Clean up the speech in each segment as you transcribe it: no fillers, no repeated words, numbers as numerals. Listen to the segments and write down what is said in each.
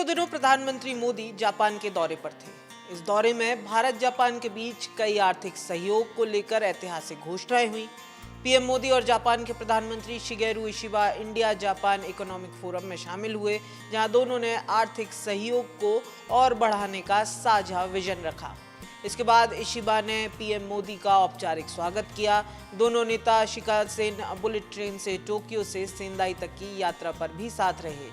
दिनों प्रधानमंत्री मोदी जापान के दौरे पर थे। इस दौरे में भारत जापान के बीच कई आर्थिक सहयोग को लेकर ऐतिहासिक घोषणाएं हुई। पीएम मोदी और जापान के प्रधानमंत्री Shigeru Ishiba India Japan economic forum में शामिल हुए, जहां दोनों ने आर्थिक सहयोग को और बढ़ाने का साझा विजन रखा। इसके बाद इशिबा ने पीएम मोदी का औपचारिक स्वागत किया। दोनों नेता शिकासेन बुलेट ट्रेन से टोक्यो से सेंदाई तक की यात्रा पर भी साथ रहे।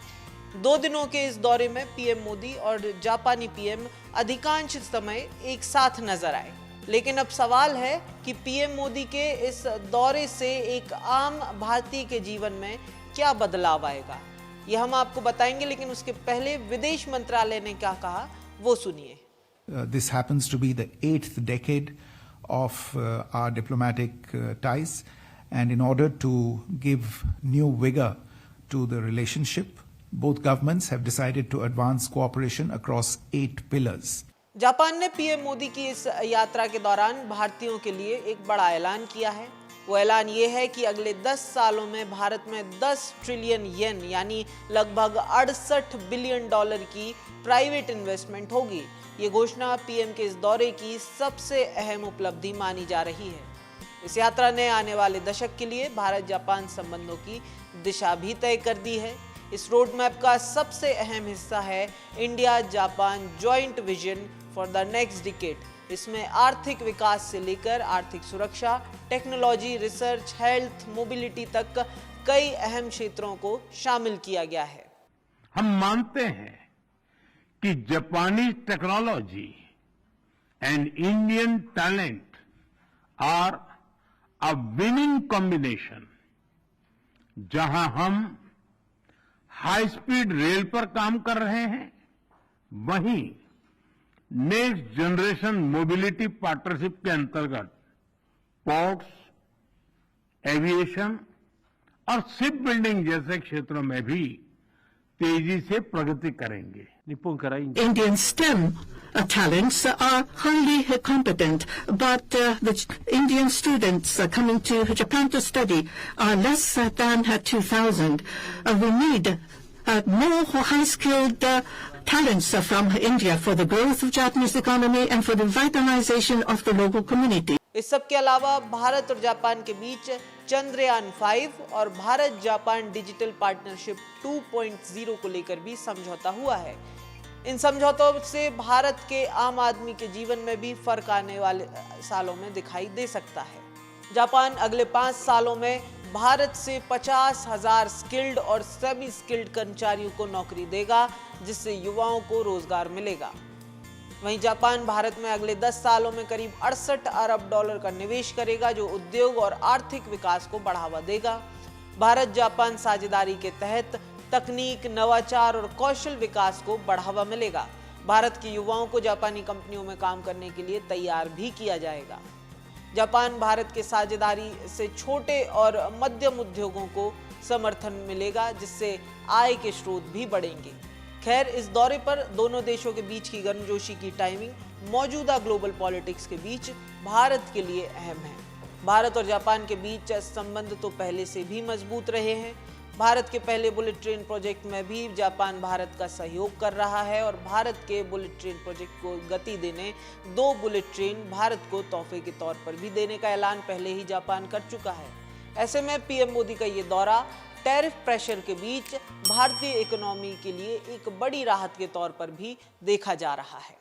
2 दिनों के इस दौरे में पीएम मोदी और जापानी पीएम अधिकांश समय एक साथ नजर आए। लेकिन अब सवाल है कि पीएम मोदी के इस दौरे से एक आम भारतीय के जीवन में क्या बदलाव आएगा, ये हम आपको बताएंगे। लेकिन उसके पहले विदेश मंत्रालय ने क्या कहा वो सुनिए। This happens to be the 8th decade of our diplomatic ties, and in order to give new vigor to the relationship, both governments have decided to advance cooperation across 8 pillars. Japan ने PM Modi की इस यात्रा के दौरान भारतीयों के लिए एक बड़ा ऐलान किया है। वो ऐलान ये है कि अगले 10 सालों में भारत में 10 ट्रिलियन येन यानी लगभग 68 बिलियन डॉलर की प्राइवेट इन्वेस्टमेंट होगी। ये घोषणा पीएम के इस दौरे की सबसे अहम उपलब्धि मानी जा रही है। इस यात्रा ने आने वाले दशक के लिए भारत जापान संबंधों की दिशा भी तय कर दी है। इस रोड मैप का सबसे अहम हिस्सा है India Japan joint vision for the next decade. इसमें आर्थिक विकास से लेकर आर्थिक सुरक्षा, टेक्नोलॉजी, रिसर्च, हेल्थ, मोबिलिटी तक कई अहम क्षेत्रों को शामिल किया गया है। हम मानते हैं कि जापानी technology and Indian talent are a winning combination. जहां हम हाई स्पीड रेल पर काम कर रहे हैं, वहीं नेक्स्ट जनरेशन मोबिलिटी पार्टनरशिप के अंतर्गत पोर्ट्स, एविएशन और शिप बिल्डिंग जैसे क्षेत्रों में भी तेजी से प्रगति करेंगे। Indian STEM talents are highly competent, but the Indian students coming to Japan to study are less than 2,000. We need more high-skilled talents from India for the growth of Japanese economy and for the vitalization of the local community. इस सब के अलावा भारत और Japan के बीच चंद्रयान 5 और Bharat Japan digital partnership 2.0 को लेकर भी समझौता हुआ है। इन समझौतों से भारत के आम आदमी के जीवन में भी फर्क आने वाले सालों में दिखाई दे सकता है। जापान अगले 5 सालों में भारत से 50,000 स्किल्ड और सेमी स्किल्ड कर्मचारियों को नौकरी देगा, जिससे युवाओं को रोजगार मिलेगा। वहीं जापान भारत में अगले 10 सालों में करीब 68 अरब डॉलर का निवेश करेगा, जो उद्योग और आर्थिक विकास को बढ़ावा देगा। भारत जापान साझेदारी के तहत तकनीक, नवाचार और कौशल विकास को बढ़ावा मिलेगा। भारत के युवाओं को जापानी कंपनियों में काम करने के लिए तैयार भी किया जाएगा। जापान भारत के साझेदारी से छोटे और मध्यम उद्योगों को समर्थन मिलेगा, जिससे आय के स्रोत भी बढ़ेंगे। खैर, इस दौरे पर दोनों देशों के बीच की गर्मजोशी की टाइमिंग मौजूदा ग्लोबल पॉलिटिक्स के बीच भारत के लिए अहम है। भारत और जापान के बीच संबंध तो पहले से भी मजबूत रहे हैं। भारत के पहले बुलेट ट्रेन प्रोजेक्ट में भी जापान भारत का सहयोग कर रहा है और भारत के बुलेट ट्रेन प्रोजेक्ट को गति देने 2 बुलेट ट्रेन भारत को तोहफे के तौर पर भी देने का ऐलान पहले ही जापान कर चुका है। ऐसे में पीएम मोदी का ये दौरा टैरिफ प्रेशर के बीच भारतीय इकोनॉमी के लिए एक बड़ी राहत के तौर पर भी देखा जा रहा है।